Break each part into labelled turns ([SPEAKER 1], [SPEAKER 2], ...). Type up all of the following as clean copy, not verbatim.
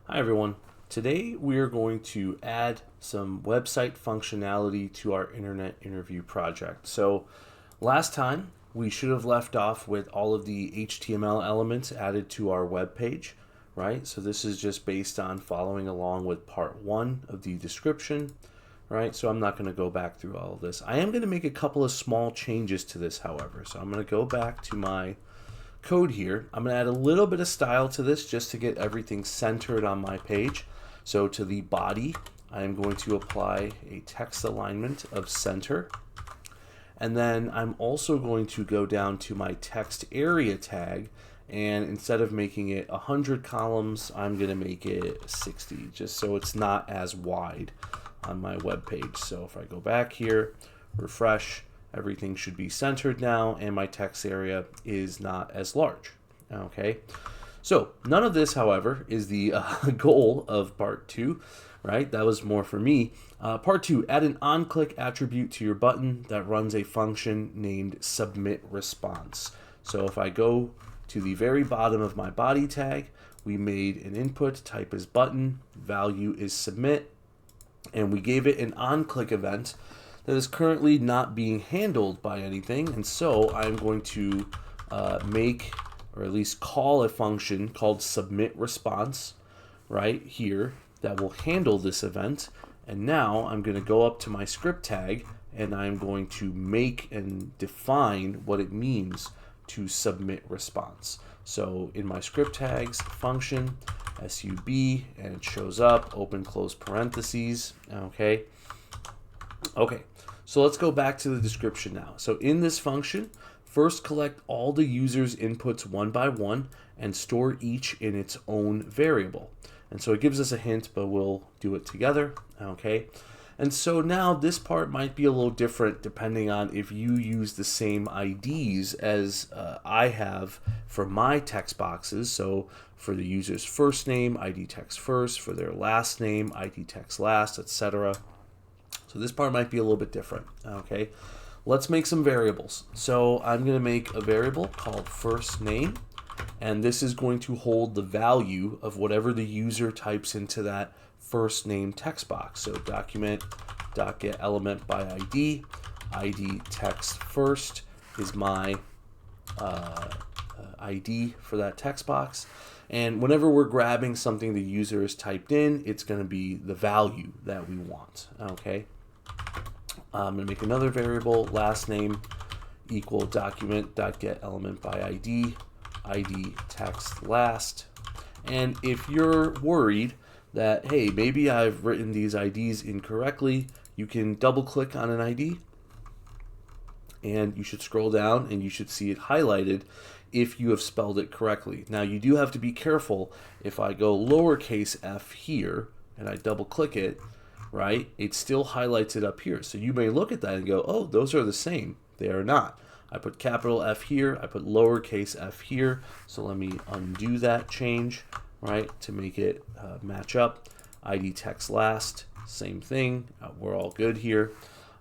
[SPEAKER 1] Hi everyone. Today we are going to add some website functionality to our internet interview project. So last time we should have left off with all of the HTML elements added to our web page, right? So this is just based on following along with part 1 of the description, right? So I'm not going to go back through all of this. I am going to make a couple of small changes to this, however. So I'm going to go back to my code here. I'm going to add a little bit of style to this just to get everything centered on my page. So to the body, I'm going to apply a text alignment of center. And then I'm also going to go down to my text area tag, and instead of making it 100 columns, I'm going to make it 60, just so it's not as wide on my web page. So if I go back here, refresh, everything should be centered now, and my text area is not as large. Okay, so none of this, however, is the goal of part 2, right? That was more for me. Part 2, add an on-click attribute to your button that runs a function named submit response. So if I go to the very bottom of my body tag, we made an input, type is button, value is submit, and we gave it an on-click event that is currently not being handled by anything, and so I'm going to make, or at least call, a function called submit response right here that will handle this event. And now I'm going to go up to my script tag and I'm going to make and define what it means to submit response. So in my script tags, function sub, and it shows up, open close parentheses. Okay, so let's go back to the description now. So in this function, first collect all the user's inputs one by one and store each in its own variable. And so it gives us a hint, but we'll do it together. Okay, and so now this part might be a little different depending on if you use the same IDs as I have for my text boxes. So for the user's first name, ID text first; for their last name, ID text last, etc. So this part might be a little bit different. Okay, let's make some variables. So I'm going to make a variable called first name, and this is going to hold the value of whatever the user types into that first name text box. So document.get element by ID, ID text first is my ID for that text box. And whenever we're grabbing something the user has typed in, it's going to be the value that we want. Okay. I'm going to make another variable, last name equal document.get element by ID, ID text last. And if you're worried that, hey, maybe I've written these IDs incorrectly, you can double click on an ID and you should scroll down and you should see it highlighted if you have spelled it correctly. Now you do have to be careful. If I go lowercase f here and I double click it, right, it still highlights it up here. So you may look at that and go, oh, those are the same. They are not. I put capital F here, I put lowercase f here. So let me undo that change, right, to make it match up. ID text last, same thing. We're all good here.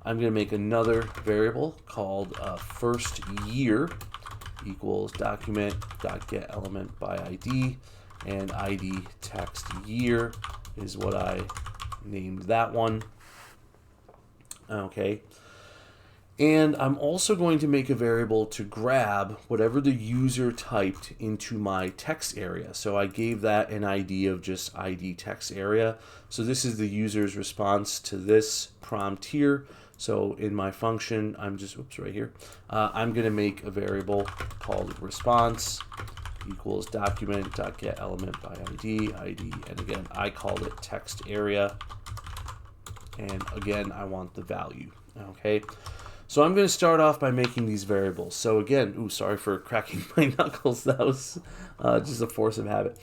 [SPEAKER 1] I'm going to make another variable called first year equals document.get element by ID, and ID text year is what I named that one. Okay, and I'm also going to make a variable to grab whatever the user typed into my text area. So I gave that an ID of just ID text area. So this is the user's response to this prompt here. So in my function, I'm just, right here, I'm going to make a variable called response equals document.get element by ID, ID, and again, I called it text area. And again, I want the value. Okay, so I'm going to start off by making these variables. So again, sorry for cracking my knuckles. That was just a force of habit.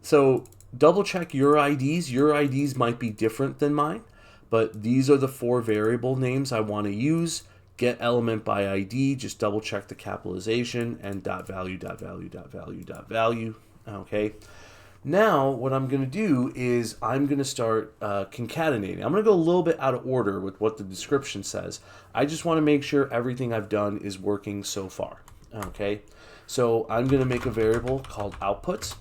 [SPEAKER 1] So double check your IDs. Your IDs might be different than mine, but these are the 4 variable names I want to use. Get element by ID, just double check the capitalization, and .value, .value, .value, .value. Okay. Now what I'm going to do is I'm going to start concatenating. I'm going to go a little bit out of order with what the description says. I just want to make sure everything I've done is working so far. Okay, so I'm going to make a variable called output,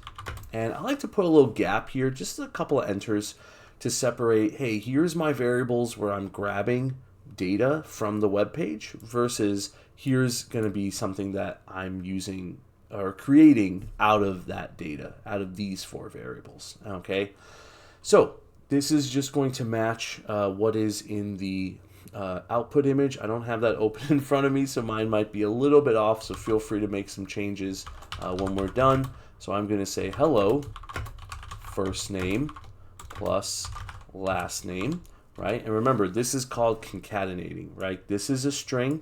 [SPEAKER 1] And I like to put a little gap here, just a couple of enters to separate, hey, here's my variables where I'm grabbing data from the web page versus here's going to be something that I'm using or creating out of that data, out of these 4 variables. Okay, so this is just going to match what is in the output image. I don't have that open in front of me, so mine might be a little bit off, so feel free to make some changes when we're done. So I'm going to say hello, first name plus last name, right? And remember, this is called concatenating, right? This is a string.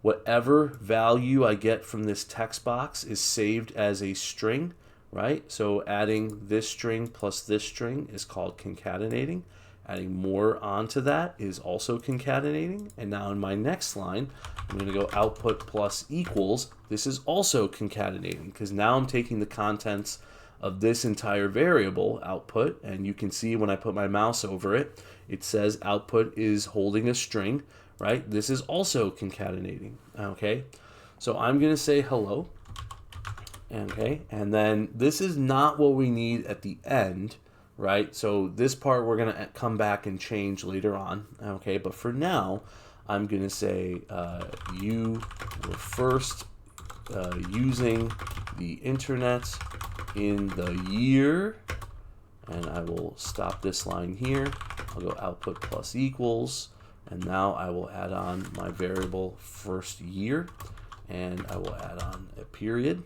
[SPEAKER 1] Whatever value I get from this text box is saved as a string, right? So adding this string plus this string is called concatenating. Adding more onto that is also concatenating. And now in my next line, I'm going to go output plus equals. This is also concatenating because now I'm taking the contents of this entire variable output, and you can see when I put my mouse over it, it says output is holding a string, right? This is also concatenating, okay? So I'm going to say hello, okay? And then this is not what we need at the end, right? So this part we're going to come back and change later on, okay? But for now, I'm going to say you were first using the internet in the year, and I will stop this line here. I'll go output plus equals, and now I will add on my variable first year, and I will add on a period,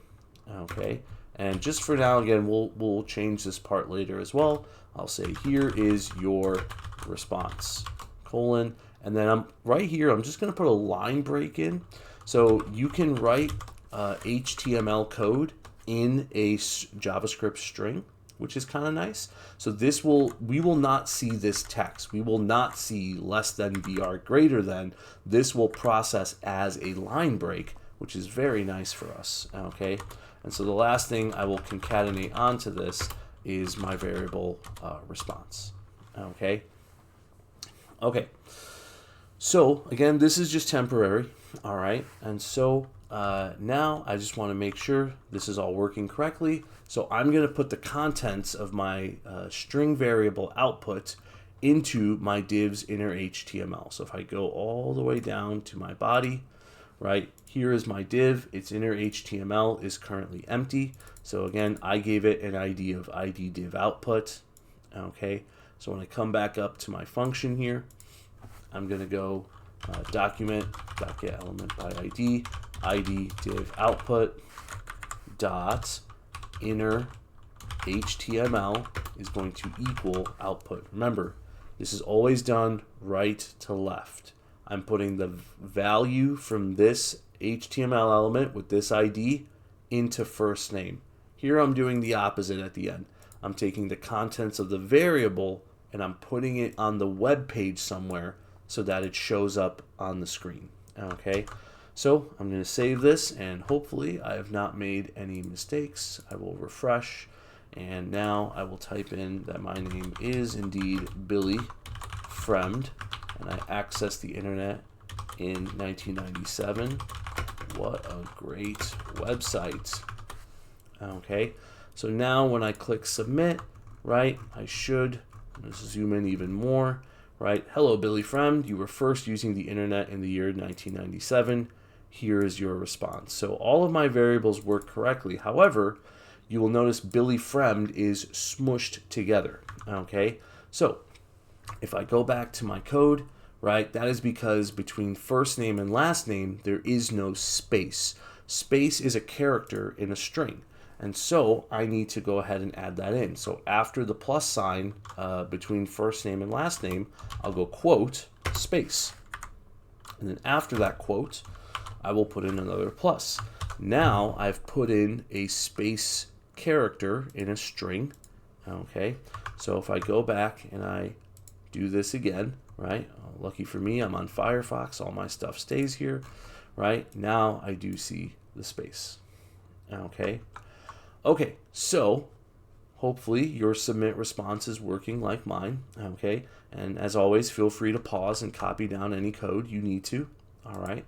[SPEAKER 1] okay? And just for now, again, we'll change this part later as well. I'll say here is your response, colon, and then I'm right here, I'm just gonna put a line break in. So you can write HTML code in a JavaScript string, which is kind of nice. So we will not see this text. We will not see less than br greater than. This will process as a line break, which is very nice for us, okay? And so the last thing I will concatenate onto this is my variable response, okay? Okay, so again, this is just temporary, all right? And so now I just want to make sure this is all working correctly. So I'm going to put the contents of my string variable output into my div's inner HTML. So if I go all the way down to my body, right, here is my div. Its inner HTML is currently empty. So again, I gave it an ID of ID div output. Okay, so when I come back up to my function here, I'm going to go document.getElementById, ID div output dot inner HTML is going to equal output. Remember, this is always done right to left. I'm putting the value from this HTML element with this ID into first name. Here I'm doing the opposite at the end. I'm taking the contents of the variable and I'm putting it on the web page somewhere so that it shows up on the screen. Okay, so I'm going to save this, and hopefully I have not made any mistakes. I will refresh, and now I will type in that my name is indeed Billy Fremd, and I accessed the internet in 1997. What a great website. Okay, so now when I click submit, right, I should, let's zoom in even more, right? Hello, Billy Fremd. You were first using the internet in the year 1997. Here is your response. So all of my variables work correctly. However, you will notice Billy Fremd is smushed together. Okay, so if I go back to my code, right, that is because between first name and last name, there is no space. Space is a character in a string. And so I need to go ahead and add that in. So after the plus sign between first name and last name, I'll go quote space. And then after that quote, I will put in another plus. Now I've put in a space character in a string. Okay, so if I go back and I do this again, right? Lucky for me, I'm on Firefox. All my stuff stays here, right? Now I do see the space. Okay. Okay, so hopefully your submit response is working like mine, okay? And as always, feel free to pause and copy down any code you need to, all right?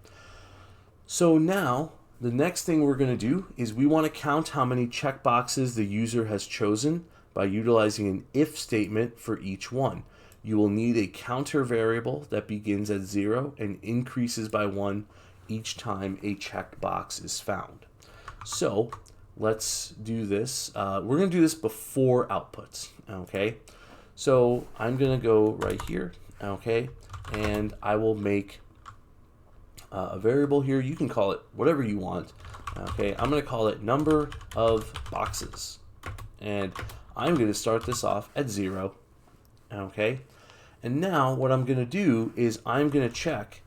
[SPEAKER 1] So now the next thing we're going to do is we want to count how many checkboxes the user has chosen by utilizing an if statement for each one. You will need a counter variable that begins at 0 and increases by 1 each time a checkbox is found. So let's do this. We're going to do this before outputs, okay? So I'm going to go right here, okay? And I will make a variable here. You can call it whatever you want, okay? I'm going to call it number of boxes. And I'm going to start this off at 0, okay? And now what I'm going to do is I'm going to check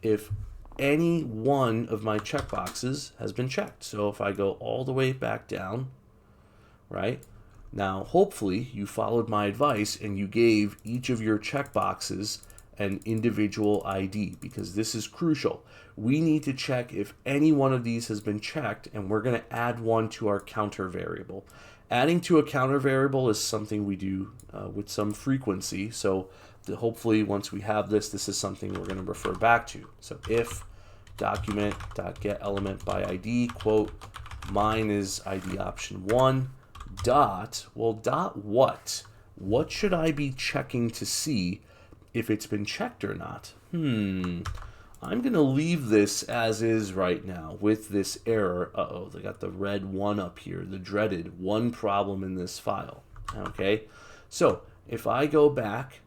[SPEAKER 1] if any one of my checkboxes has been checked. So if I go all the way back down, right? Now, hopefully you followed my advice and you gave each of your checkboxes an individual ID, because this is crucial. We need to check if any one of these has been checked, and we're going to add one to our counter variable. Adding to a counter variable is something we do with some frequency. So hopefully once we have this, this is something we're going to refer back to. So if document.getElement by ID, quote, mine is ID option 1, dot, well, dot what? What should I be checking to see if it's been checked or not? I'm going to leave this as is right now with this error. Uh-oh, they got the red 1 up here, the dreaded one problem in this file. Okay, so if I go back,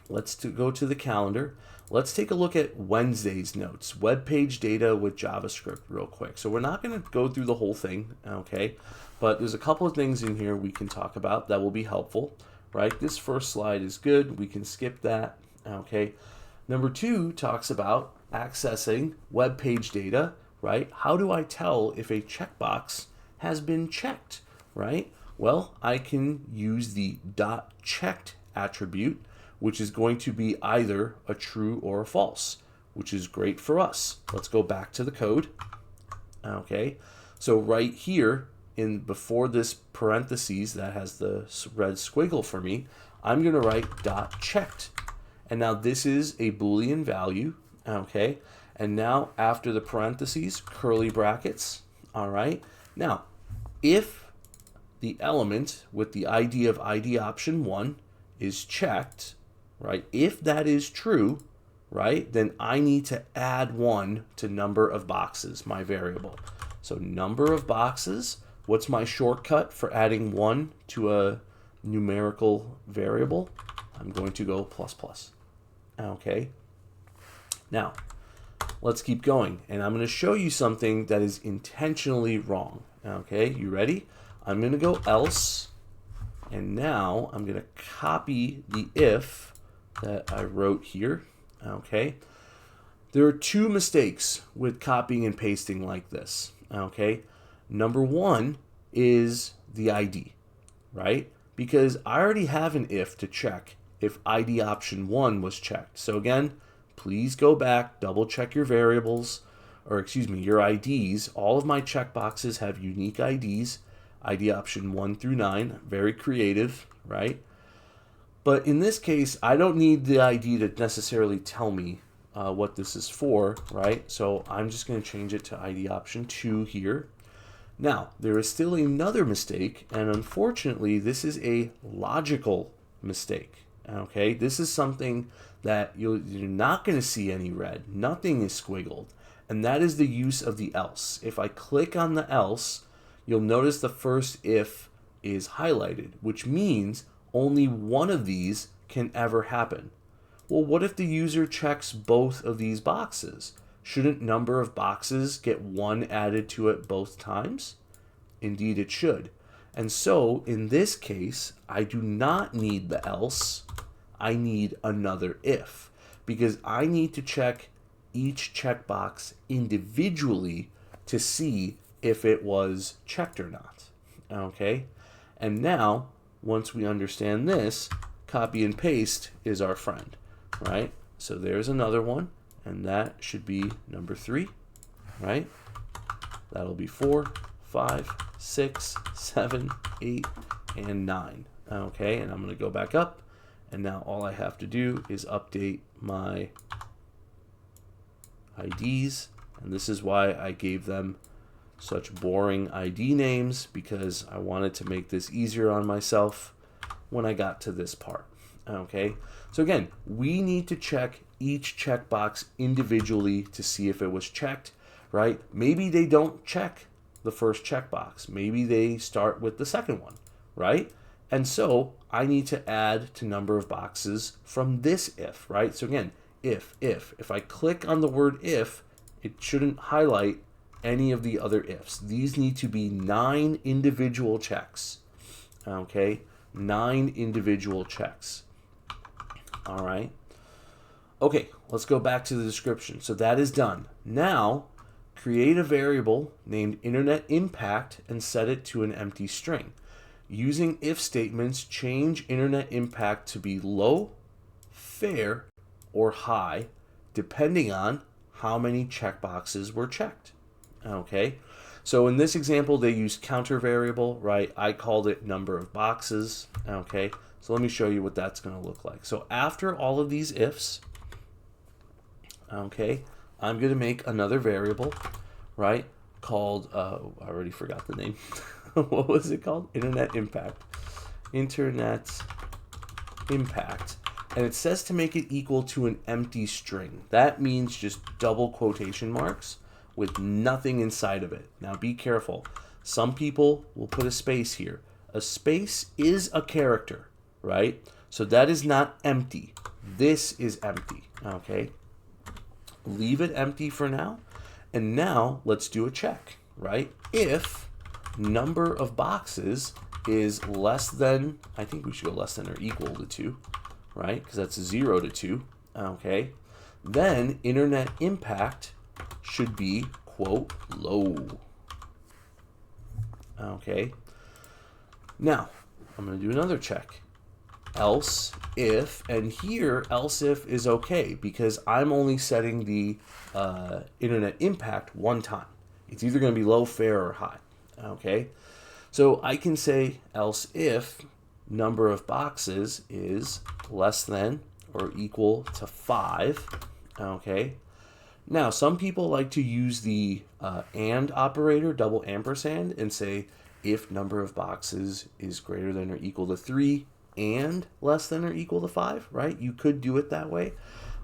[SPEAKER 1] let's go to the calendar. Let's take a look at Wednesday's notes, web page data with JavaScript real quick. So we're not going to go through the whole thing, okay? But there's a couple of things in here we can talk about that will be helpful, right? This first slide is good. We can skip that, okay? Number 2 talks about accessing web page data, right? How do I tell if a checkbox has been checked, right? Well, I can use the .checked attribute, which is going to be either a true or a false, which is great for us. Let's go back to the code. Okay, so right here in before this parentheses that has the red squiggle for me, I'm going to write .checked. And now this is a Boolean value, okay? And now after the parentheses, curly brackets, all right? Now, if the element with the ID of ID option 1 is checked, right? If that is true, right, then I need to add 1 to number of boxes, my variable. So number of boxes, what's my shortcut for adding 1 to a numerical variable? I'm going to go ++. Okay. Now, let's keep going. And I'm going to show you something that is intentionally wrong. Okay, you ready? I'm going to go else. And now I'm going to copy the if that I wrote here. Okay. There are 2 mistakes with copying and pasting like this. Okay. Number 1 is the ID, right? Because I already have an if to check if ID option 1 was checked. So again, please go back, double check your variables, or excuse me, your IDs. All of my checkboxes have unique IDs, ID option 1 through 9, very creative, right? But in this case, I don't need the ID to necessarily tell me what this is for, right? So I'm just going to change it to ID option 2 here. Now, there is still another mistake, and unfortunately, this is a logical mistake. Okay, this is something that you're not going to see any red. Nothing is squiggled, and that is the use of the else. If I click on the else, you'll notice the first if is highlighted, which means only one of these can ever happen. Well, what if the user checks both of these boxes? Shouldn't number of boxes get 1 added to it both times? Indeed, it should. And so, in this case, I do not need the else. I need another if, because I need to check each checkbox individually to see if it was checked or not. Okay? And now, once we understand this, copy and paste is our friend, right? So there's another one, and that should be number 3, right? That'll be 4, 5, 6, 7, 8, and 9. Okay, and I'm going to go back up, and now all I have to do is update my IDs, And this is why I gave them such boring ID names, because I wanted to make this easier on myself when I got to this part. Okay, so again, we need to check each checkbox individually to see if it was checked, right? Maybe they don't check the first checkbox. Maybe they start with the second one, right? And so I need to add to number of boxes from this if, right? So again, if I click on the word if, it shouldn't highlight any of the other ifs. These need to be 9 individual checks, okay? 9 individual checks. All right. Okay, let's go back to the description. So that is done. Now, create a variable named internet impact and set it to an empty string. Using if statements, change internet impact to be low, fair, or high, depending on how many checkboxes were checked. Okay, so in this example, they used counter variable, right? I called it number of boxes. Okay, so let me show you what that's going to look like. So after all of these ifs, okay, I'm going to make another variable, right, called, I already forgot the name. What was it called? Internet impact. Internet impact. And it says to make it equal to an empty string. That means just double quotation marks with nothing inside of it. Now be careful. Some people will put a space here. A space is a character, right? So that is not empty. This is empty, okay? Leave it empty for now. And now let's do a check, right? If number of boxes is less than, I think we should go less than or equal to 2, right? Because that's 0 to 2, okay? Then internet impact should be, quote, low. Okay. Now, I'm going to do another check. Else if, and here else if is okay because I'm only setting the internet impact one time. It's either going to be low, fair, or high. Okay. So I can say else if number of boxes is less than or equal to 5. Okay. Now, some people like to use the AND operator, double ampersand, and say if number of boxes is greater than or equal to 3 and less than or equal to 5, right? You could do it that way.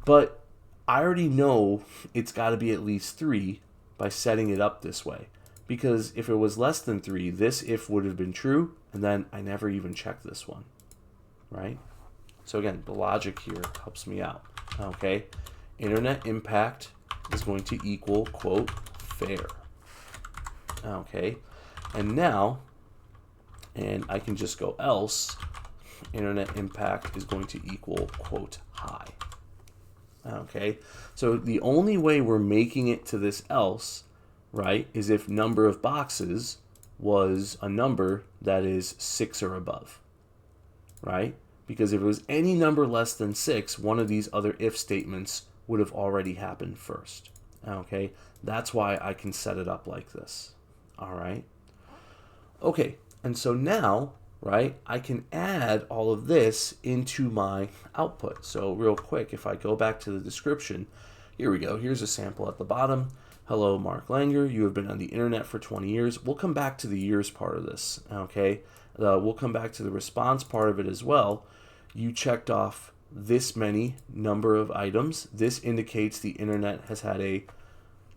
[SPEAKER 1] But I already know it's got to be at least 3 by setting it up this way. Because if it was less than 3, this if would have been true, and then I never even checked this one, right? So again, the logic here helps me out, okay? Internet impact is going to equal, quote, fair. Okay, and now, and I can just go else, internet impact is going to equal, quote, high. Okay, so the only way we're making it to this else, right, is if number of boxes was a number that is 6 or above, right? Because if it was any number less than 6, one of these other if statements would have already happened first. Okay, that's why I can set it up like this. All right. Okay, and so now, right, I can add all of this into my output. So real quick, if I go back to the description, here we go. Here's a sample at the bottom. Hello, Mark Langer. You have been on the internet for 20 years. We'll come back to the years part of this. Okay, we'll come back to the response part of it as well. You checked off this many number of items. This indicates the internet has had a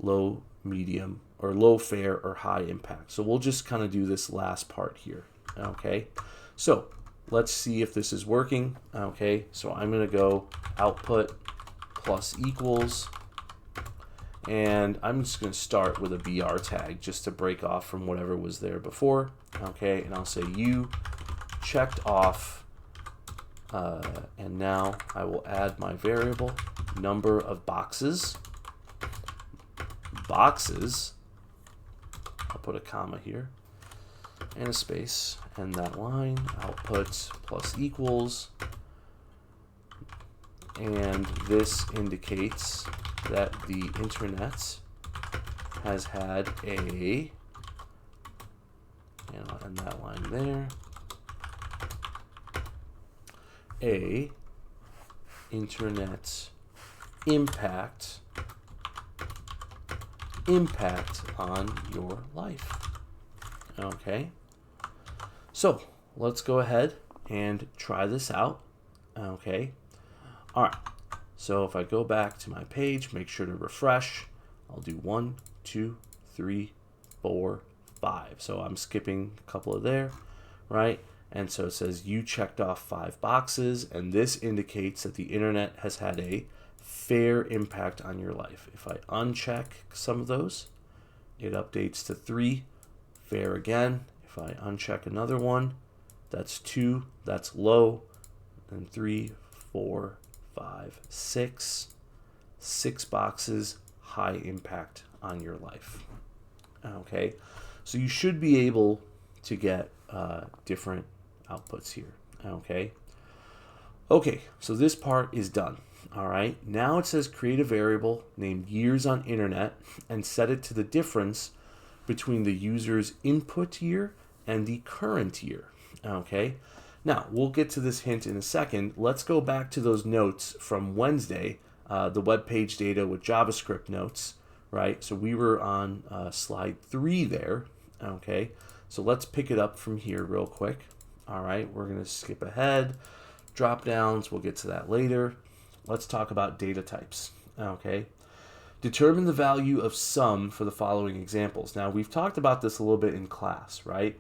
[SPEAKER 1] low, medium, or low, fair, or high impact. So we'll just kind of do this last part here. Okay, so let's see if this is working. Okay, so I'm going to go output plus equals, and I'm just going to start with a BR tag just to break off from whatever was there before. Okay, and I'll say you checked off. And now I will add my variable number of boxes. Boxes. I'll put a comma here and a space, and that line output plus equals, and this indicates that the internet has had a, and I'll end that line there, a internet impact impact on your life. Okay, so let's go ahead and try this out. Okay, all right, so if I go back to my page, make sure to refresh. I'll do 1, 2, 3, 4, 5. So I'm skipping a couple of there, right? And so it says you checked off 5 boxes, and this indicates that the internet has had a fair impact on your life. If I uncheck some of those, it updates to 3, fair again. If I uncheck another one, that's 2, that's low, and 3, 4, 5, 6. 6 boxes, high impact on your life. Okay, so you should be able to get different outputs here. Okay, so this part is done. All right, now it says create a variable named years on internet and set it to the difference between the user's input year and the current year. Okay, now we'll get to this hint in a second. Let's go back to those notes from Wednesday, the web page data with JavaScript notes, right? So we were on slide 3 there. Okay, so let's pick it up from here real quick. All right, we're going to skip ahead. Drop downs, we'll get to that later. Let's talk about data types. Okay, determine the value of sum for the following examples. Now, we've talked about this a little bit in class, right?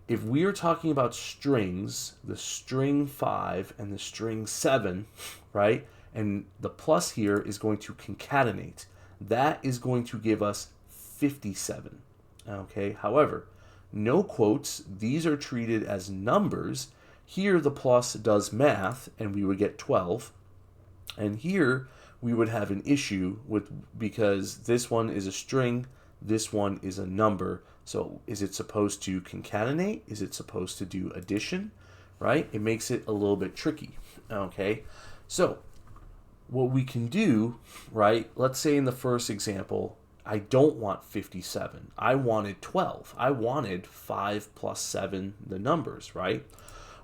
[SPEAKER 1] If we are talking about strings, the string 5 and the string 7, right? And the plus here is going to concatenate. That is going to give us 57. Okay, however, no quotes, these are treated as numbers. Here the plus does math and we would get 12. And here we would have an issue with, because this one is a string, this one is a number. So is it supposed to concatenate? Is it supposed to do addition? Right? It makes it a little bit tricky. Okay, so what we can do, right? Let's say in the first example, I don't want 57. I wanted 12. I wanted 5 plus 7, the numbers, right?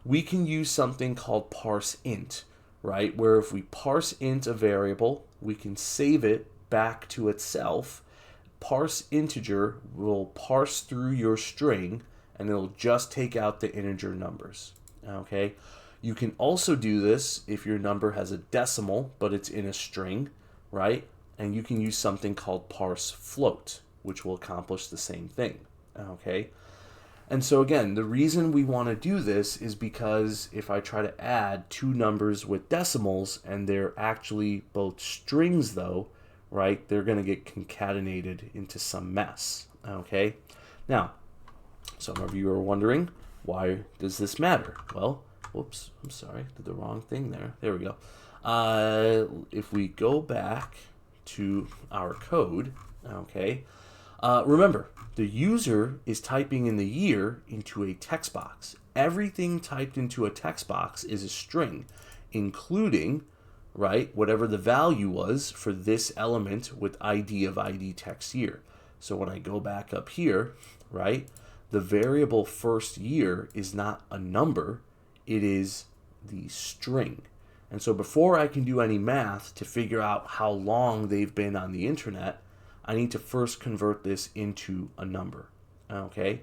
[SPEAKER 1] We can use something called parse int, right? Where if we parse int a variable, we can save it back to itself. Parse integer will parse through your string and it'll just take out the integer numbers. Okay? You can also do this if your number has a decimal, but it's in a string, right? And you can use something called parse float, which will accomplish the same thing. Okay? And so again, the reason we want to do this is because if I try to add 2 numbers with decimals and they're actually both strings though, right, they're going to get concatenated into some mess. Okay? Now, some of you are wondering, why does this matter? Well, whoops, I'm sorry, did the wrong thing there. There we go. If we go back to our code, okay, remember, the user is typing in the year into a text box. Everything typed into a text box is a string, including, right, whatever the value was for this element with ID of ID text year. So when I go back up here, right, the variable first year is not a number, it is the string. And so before I can do any math to figure out how long they've been on the internet, I need to first convert this into a number. Okay?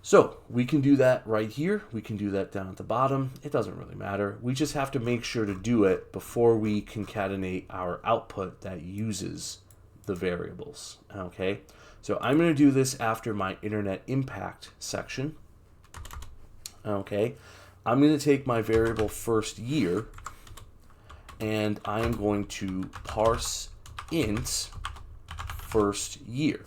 [SPEAKER 1] So we can do that right here. We can do that down at the bottom. It doesn't really matter. We just have to make sure to do it before we concatenate our output that uses the variables. Okay? So I'm going to do this after my internet impact section. Okay? I'm going to take my variable first year and I am going to parse int first year.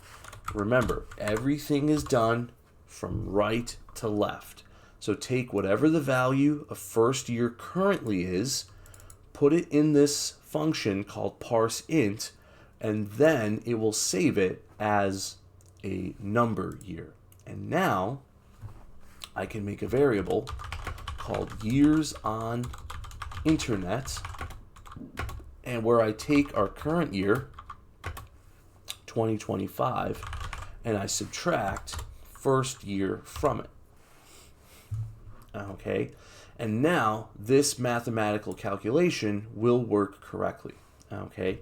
[SPEAKER 1] Remember, everything is done from right to left. So take whatever the value of first year currently is, put it in this function called parse int, and then it will save it as a number year. And now I can make a variable called years on internet, and where I take our current year, 2025, and I subtract first year from it. Okay, and now this mathematical calculation will work correctly. Okay,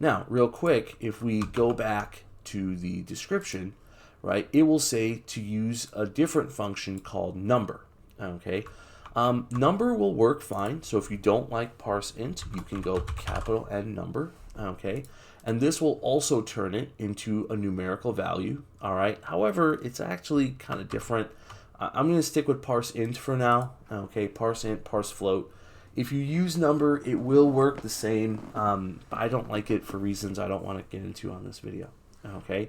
[SPEAKER 1] now real quick, if we go back to the description, right, it will say to use a different function called number. Okay, number will work fine. So if you don't like parse int, you can go capital N number. Okay, and this will also turn it into a numerical value. All right, however, it's actually kind of different. I'm going to stick with parse int for now. Okay, parse int, parse float. If you use number, it will work the same, but I don't like it for reasons I don't want to get into on this video. Okay,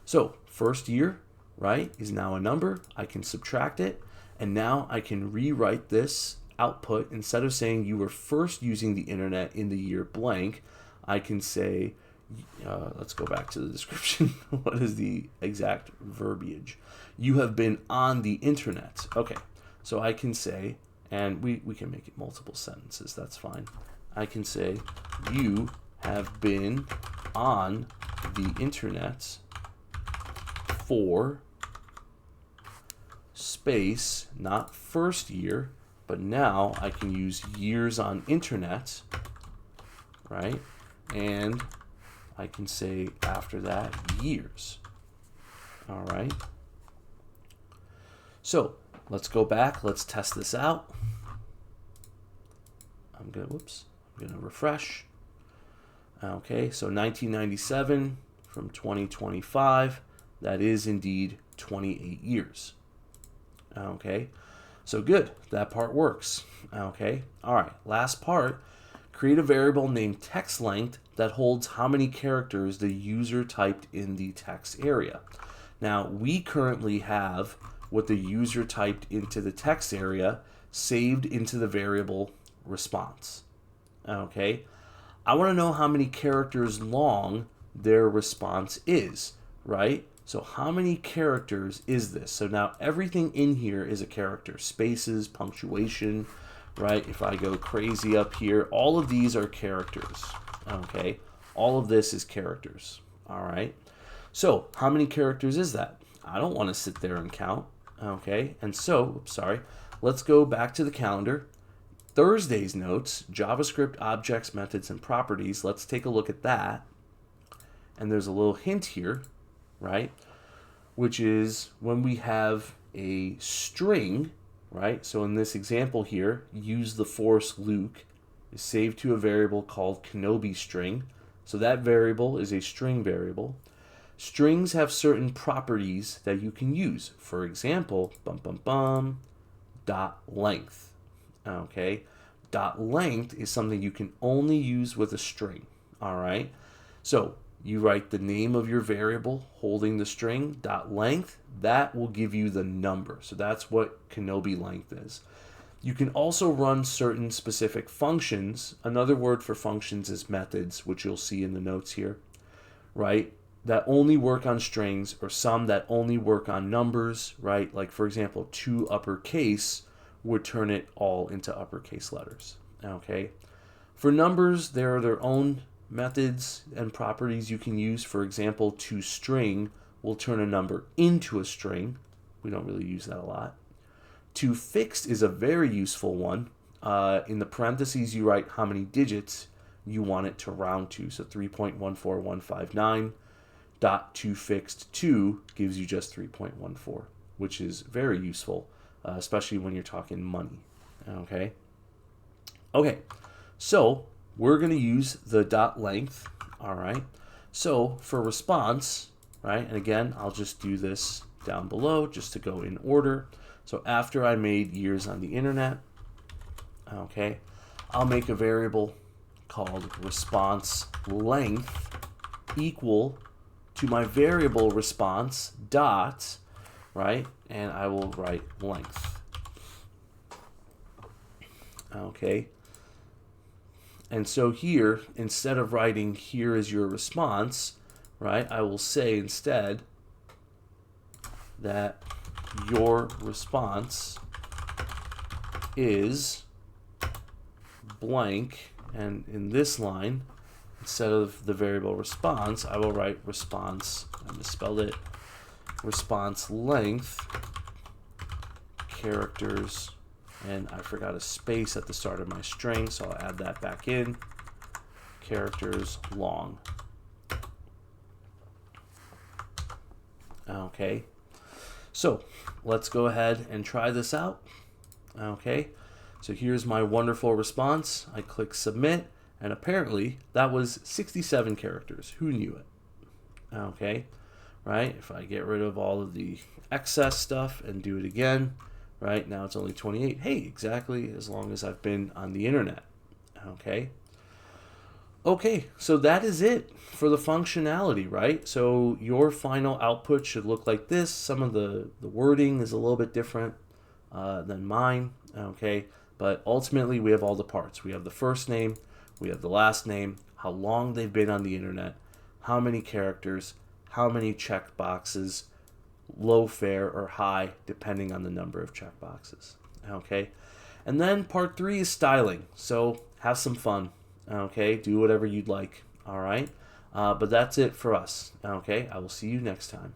[SPEAKER 1] so first year, right, is now a number. I can subtract it, and now I can rewrite this output. Instead of saying you were first using the internet in the year blank, I can say, let's go back to the description. What is the exact verbiage? You have been on the internet. Okay, so I can say, and we can make it multiple sentences, that's fine. I can say, you have been on the internet for space, not first year, but now I can use years on internet, right? And I can say after that, years. All right. So let's go back. Let's test this out. I'm gonna refresh. Okay, so 1997 from 2025, that is indeed 28 years. Okay, so good, that part works. Okay, all right, last part, create a variable named text length that holds how many characters the user typed in the text area. Now, we currently have what the user typed into the text area saved into the variable response. Okay, I want to know how many characters long their response is, right? So how many characters is this? So now everything in here is a character. Spaces, punctuation, right? If I go crazy up here, all of these are characters, okay? All of this is characters, all right? So how many characters is that? I don't want to sit there and count, okay? And so, let's go back to the calendar. Thursday's notes, JavaScript objects, methods, and properties. Let's take a look at that. And there's a little hint here, right? Which is when we have a string, right? So in this example here, use the force Luke is saved to a variable called Kenobi string. So that variable is a string variable. Strings have certain properties that you can use. For example, dot length. Okay, dot length is something you can only use with a string. All right, so you write the name of your variable holding the string, dot length, that will give you the number. So that's what Kenobi length is. You can also run certain specific functions. Another word for functions is methods, which you'll see in the notes here, right? That only work on strings, or some that only work on numbers, right? Like for example, to uppercase would turn it all into uppercase letters, okay? For numbers, there are their own methods and properties you can use. For example, to string will turn a number into a string. We don't really use that a lot. To fixed is a very useful one. In the parentheses, you write how many digits you want it to round to. So 3.14159 dot to fixed 2 gives you just 3.14, which is very useful, especially when you're talking money. Okay. Okay. So we're going to use the dot length. All right. So for response, right, and again, I'll just do this down below just to go in order. So after I made years on the internet, okay, I'll make a variable called response length equal to my variable response dot, right, and I will write length. Okay. And so here, instead of writing here is your response, right, I will say instead that your response is blank, and in this line, instead of the variable response, I will write response, I misspelled it, response length, characters, and I forgot a space at the start of my string, so I'll add that back in, characters long. Okay, so let's go ahead and try this out. Okay, so here's my wonderful response. I click submit, and apparently that was 67 characters. Who knew it? Okay, right? If I get rid of all of the excess stuff and do it again, right, now it's only 28. Hey, exactly as long as I've been on the internet. Okay. Okay, so that is it for the functionality, right? So your final output should look like this. Some of the wording is a little bit different than mine, okay? But ultimately, we have all the parts. We have the first name, we have the last name, how long they've been on the internet, how many characters, how many check boxes, low, fair, or high, depending on the number of check boxes, okay? And then part 3 is styling. So have some fun. Okay, do whatever you'd like. All right, but that's it for us. Okay, I will see you next time.